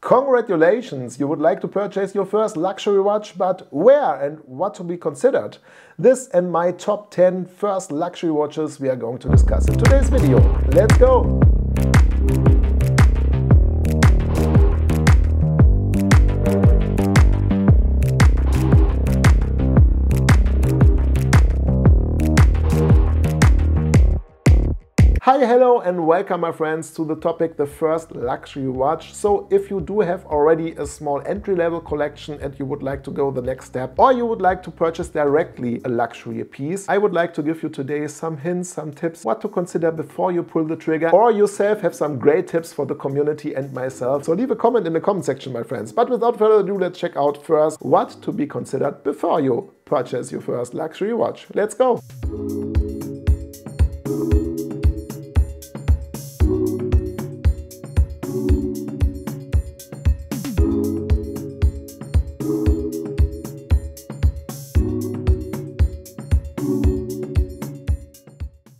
Congratulations! You would like to purchase your first luxury watch, but where and what to be considered? This and my top 10 first luxury watches we are going to discuss in today's video. Let's go! Hi, hello and welcome my friends to the topic the first luxury watch. So if you do have already a small entry-level collection and you would like to go the next step, or you would like to purchase directly a luxury piece, I would like to give you today some hints, some tips what to consider before you pull the trigger, or yourself have some great tips for the community and myself. So leave a comment in the comment section, my friends. But without further ado, let's check out first what to be considered before you purchase your first luxury watch. Let's go!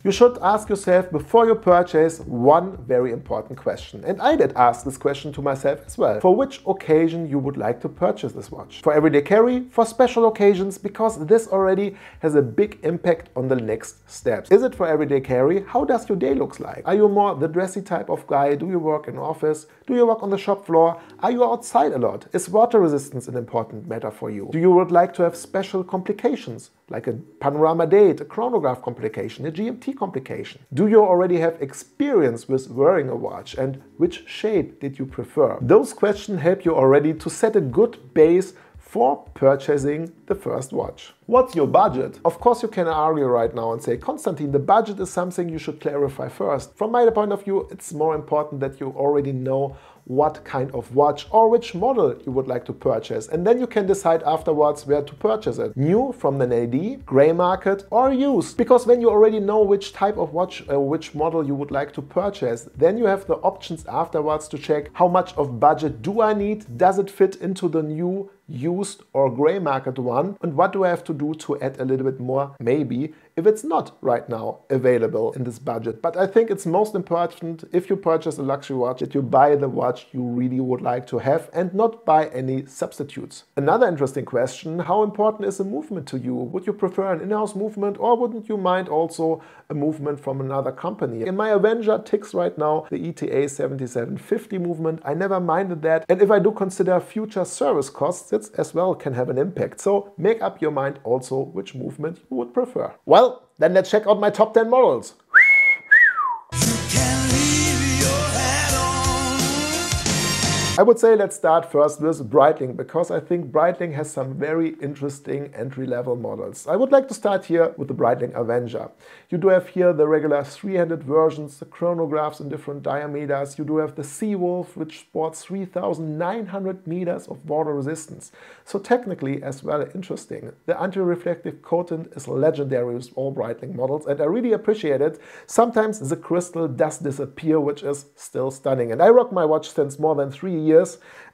You should ask yourself before you purchase one very important question. And I did ask this question to myself as well. For which occasion you would like to purchase this watch? For everyday carry? For special occasions? Because this already has a big impact on the next steps. Is it for everyday carry? How does your day look like? Are you more the dressy type of guy? Do you work in office? Do you work on the shop floor? Are you outside a lot? Is water resistance an important matter for you? Do you would like to have special complications? Like a panorama date, a chronograph complication, a GMT complication. Do you already have experience with wearing a watch, and which shape did you prefer? Those questions help you already to set a good base for purchasing the first watch. What's your budget? Of course you can argue right now and say, Konstantin, the budget is something you should clarify first. From my point of view, it's more important that you already know what kind of watch or which model you would like to purchase, and then you can decide afterwards where to purchase it. New from the AD, grey market or used. Because when you already know which type of watch or which model you would like to purchase, then you have the options afterwards to check how much of budget do I need, does it fit into the new, used or grey market one, and what do I have to do to add a little bit more, maybe, if it's not right now available in this budget. But I think it's most important if you purchase a luxury watch that you buy the watch you really would like to have and not buy any substitutes. Another interesting question, how important is a movement to you? Would you prefer an in-house movement, or wouldn't you mind also a movement from another company? In my Avenger ticks right now the ETA 7750 movement. I never minded that, and if I do consider future service costs, it as well can have an impact. So make up your mind also which movement you would prefer. Well, then let's check out my top 10 models. I would say let's start first with Breitling, because I think Breitling has some very interesting entry-level models. I would like to start here with the Breitling Avenger. You do have here the regular three-handed versions, the chronographs in different diameters. You do have the Seawolf, which sports 3,900 meters of water resistance. So technically as well interesting. The anti-reflective coating is legendary with all Breitling models, and I really appreciate it. Sometimes the crystal does disappear, which is still stunning. And I rock my watch since more than 3 years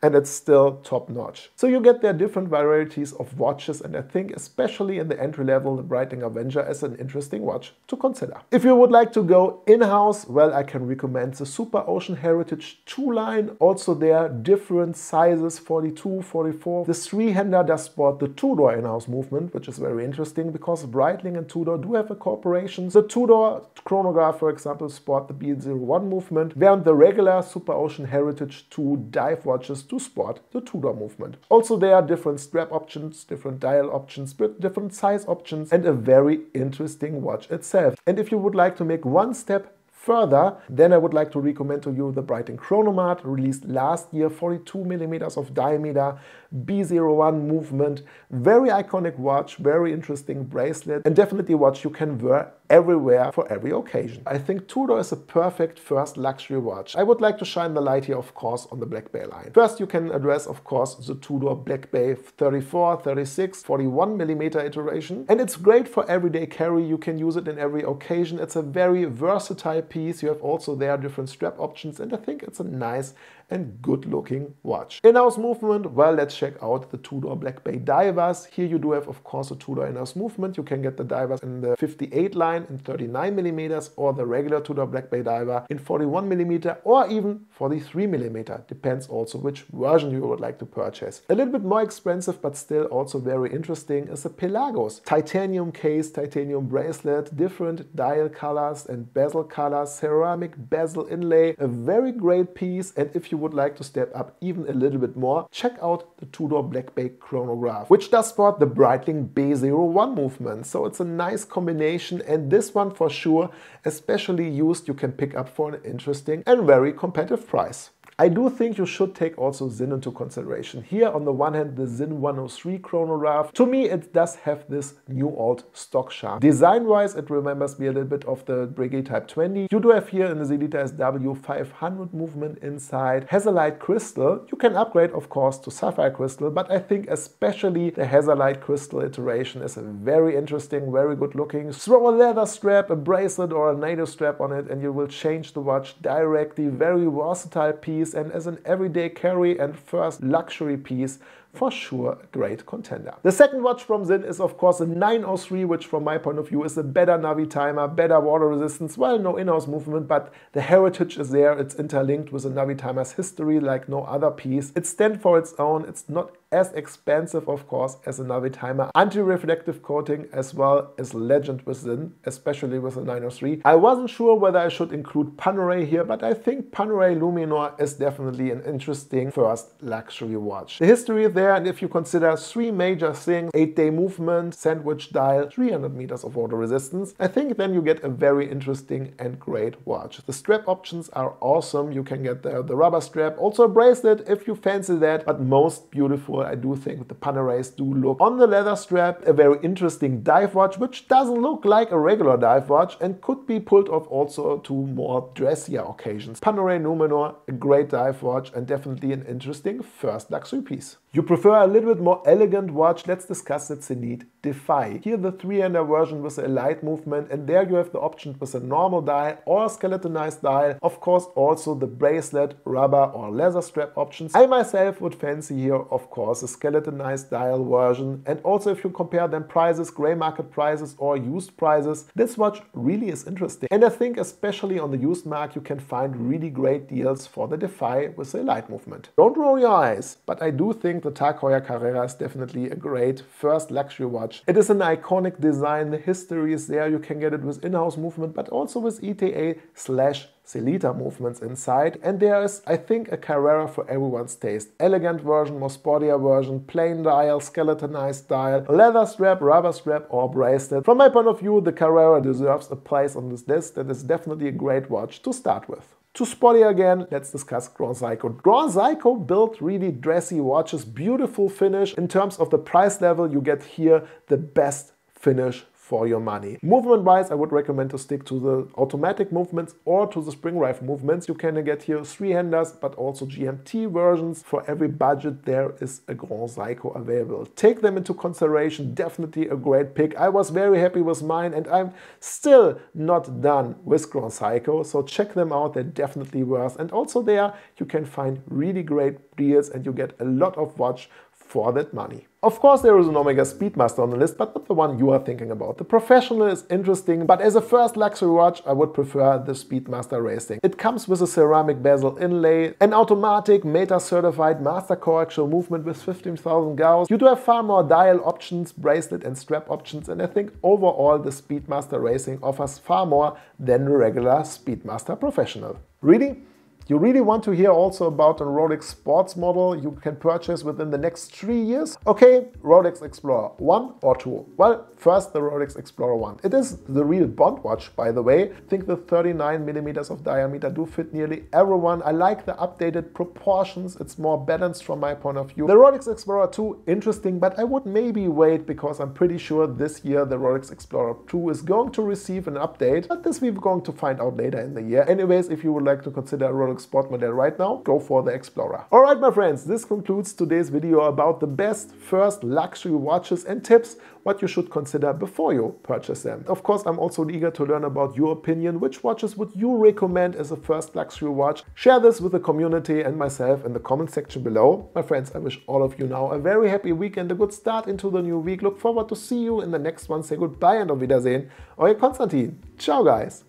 and it's still top notch. So you get there different varieties of watches, and I think especially in the entry level the Breitling Avenger is an interesting watch to consider. If you would like to go in-house, well, I can recommend the Super Ocean Heritage 2 line. Also there are different sizes, 42, 44. The three-hander does sport the TUDOR in-house movement, which is very interesting because Breitling and TUDOR do have a cooperation. The TUDOR chronograph, for example, sport the B01 movement, where the regular Super Ocean Heritage 2 dive watches to sport the TUDOR movement. Also there are different strap options, different dial options, different size options, and a very interesting watch itself. And if you would like to make one step further, then I would like to recommend to you the Breitling Chronomat, released last year, 42 millimeters of diameter, B01 movement, very iconic watch, very interesting bracelet, and definitely a watch you can wear everywhere for every occasion. I think TUDOR is a perfect first luxury watch. I would like to shine the light here, of course, on the Black Bay line. First, you can address, of course, the TUDOR Black Bay 34, 36, 41 millimeter iteration, and it's great for everyday carry. You can use it in every occasion. It's a very versatile piece. You have also there different strap options, and I think it's a nice and good looking watch. In-house movement, well, let's check out the TUDOR Black Bay divers. Here you do have, of course, a TUDOR in-house movement. You can get the divers in the 58 line in 39 millimeters, or the regular TUDOR Black Bay diver in 41 millimeter, or even 43 millimeter. Depends also which version you would like to purchase. A little bit more expensive, but still also very interesting, is the Pelagos. Titanium case, titanium bracelet, different dial colors and bezel colors, ceramic bezel inlay, a very great piece. And if you would like to step up even a little bit more, check out the TUDOR Black Bay chronograph, which does sport the BREITLING B01 movement. So it's a nice combination, and this one for sure, especially used, you can pick up for an interesting and very competitive price. I do think you should take also ZINN into consideration. Here on the one hand, the ZINN 103 chronograph, to me it does have this new old stock charm. Design wise it remembers me a little bit of the Breguet Type 20. You do have here in the ZENITH SW500 movement inside Hazellite crystal. You can upgrade of course to sapphire crystal, but I think especially the Hazellite crystal iteration is a very interesting, very good looking. Throw a leather strap, a bracelet or a NATO strap on it and you will change the watch directly. Very versatile piece, and as an everyday carry and first luxury piece, for sure a great contender. The second watch from ZINN is of course a 903, which from my point of view is a better Navi timer, better water resistance. Well, no in-house movement, but the heritage is there. It's interlinked with the Navi timer's history like no other piece. It stands for its own. It's not as expensive of course as a Navi timer. Anti-reflective coating as well as legend with ZINN, especially with the 903. I wasn't sure whether I should include PANERAI here, but I think PANERAI Luminor is definitely an interesting first luxury watch. The history is there, and if you consider three major things, 8-day movement, sandwich dial, 300 meters of water resistance, I think then you get a very interesting and great watch. The strap options are awesome. You can get the rubber strap, also a bracelet if you fancy that, but most beautiful I do think the PANERAIs do look. On the leather strap, a very interesting dive watch, which doesn't look like a regular dive watch and could be pulled off also to more dressier occasions. PANERAI Luminor, a great dive watch and definitely an interesting first luxury piece. You prefer a little bit more elegant watch? Let's discuss the ZENITH Defy. Here the 3-hander version with a light movement, and there you have the option with a normal dial or a skeletonized dial. Of course also the bracelet, rubber or leather strap options. I myself would fancy here of course a skeletonized dial version, and also if you compare them prices, grey market prices or used prices, this watch really is interesting. And I think especially on the used market you can find really great deals for the Defy with a light movement. Don't roll your eyes, but I do think the TAG Heuer Carrera is definitely a great first luxury watch. It is an iconic design, the history is there, you can get it with in-house movement but also with ETA/Sellita movements inside, and there is, I think, a Carrera for everyone's taste. Elegant version, more sportier version, plain dial, skeletonized dial, leather strap, rubber strap or bracelet. From my point of view, the Carrera deserves a place on this list. That is definitely a great watch to start with. Too sporty again, let's discuss Grand Seiko. Grand Seiko built really dressy watches, beautiful finish. In terms of the price level, you get here the best finish for your money. Movement wise, I would recommend to stick to the automatic movements or to the spring drive movements. You can get here 3-handers but also GMT versions. For every budget there is a Grand Seiko available. Take them into consideration, definitely a great pick. I was very happy with mine and I'm still not done with Grand Seiko, so check them out, they're definitely worth. And also there you can find really great deals and you get a lot of watch for that money. Of course there is an Omega Speedmaster on the list, but not the one you are thinking about. The Professional is interesting, but as a first luxury watch I would prefer the Speedmaster Racing. It comes with a ceramic bezel inlay, an automatic META certified master coaxial movement with 15,000 gauss. You do have far more dial options, bracelet and strap options, and I think overall the Speedmaster Racing offers far more than the regular Speedmaster Professional. Really? You really want to hear also about a Rolex sports model you can purchase within the next 3 years? Okay, Rolex Explorer 1 or 2? Well, first the Rolex Explorer 1. It is the real Bond watch, by the way. I think the 39 millimeters of diameter do fit nearly everyone. I like the updated proportions. It's more balanced from my point of view. The Rolex Explorer 2, interesting, but I would maybe wait because I'm pretty sure this year the Rolex Explorer 2 is going to receive an update, but this we're going to find out later in the year. Anyways, if you would like to consider a Rolex sport model right now, go for the Explorer. Alright my friends, this concludes today's video about the best first luxury watches and tips what you should consider before you purchase them. Of course, I'm also eager to learn about your opinion. Which watches would you recommend as a first luxury watch? Share this with the community and myself in the comment section below. My friends, I wish all of you now a very happy weekend, a good start into the new week. Look forward to see you in the next one. Say goodbye and auf Wiedersehen. Euer Konstantin. Ciao guys.